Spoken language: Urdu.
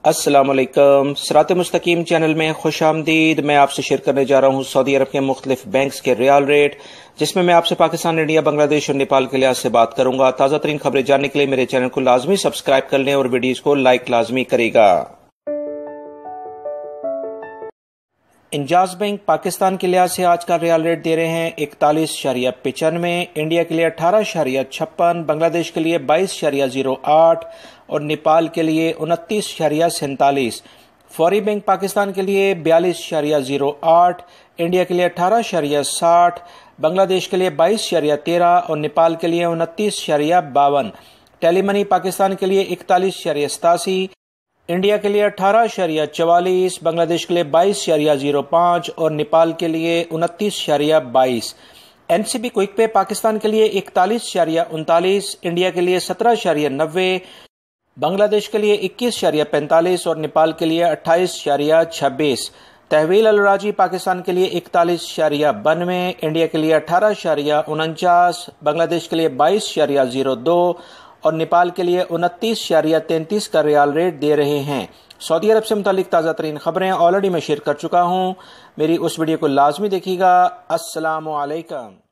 السلام علیکم، صراط مستقیم چینل میں خوش آمدید۔ میں آپ سے شیئر کرنے جا رہا ہوں سعودی عرب کے مختلف بینکس کے ریال ریٹ، جس میں آپ سے پاکستان، انڈیا، بنگلہ دیش اور نیپال کے لحاظ سے بات کروں گا۔ تازہ ترین خبریں جاننے کے لیے میرے چینل کو لازمی سبسکرائب کر لیں اور ویڈیوز کو لائک لازمی کرے گا۔ انجاز بینک پاکستان کے لحاظ سے آج کا ریال ریٹ دے رہے ہیں 41.95، انڈیا کے لیے 18.56، بنگلہ دیش کے لیے 22.08 اور نیپال کے لیے 29.47۔ فوری بینک پاکستان کے لیے 42.08، انڈیا کے لیے 18.60، بنگلہ دیش کے لیے 22.13 اور نیپال کے لیے 29.52۔ ٹیلی منی پاکستان کے لیے 41.87، انڈیا کے لیے 18.44، بنگلہ دیش کے لیے 22.05 اور نیپال کے لیے 29.22۔ این سی بی کوئک پے پاکستان کے لیے 41.39، انڈیا کے لیے 17.90، بنگلہ دیش کے لیے 21.45 اور نیپال کے لیے 28.26۔ تحویل الراجی پاکستان کے لیے 41.92، انڈیا کے لیے 18.49، بنگلہ دیش کے لیے 22.02 اور نیپال کے لیے 29.33 کا ریال ریٹ دے رہے ہیں۔ سعودی عرب سے متعلق تازہ ترین خبریں آلریڈی میں شیئر کر چکا ہوں، میری اس ویڈیو کو لازمی دیکھیے گا۔ السلام علیکم۔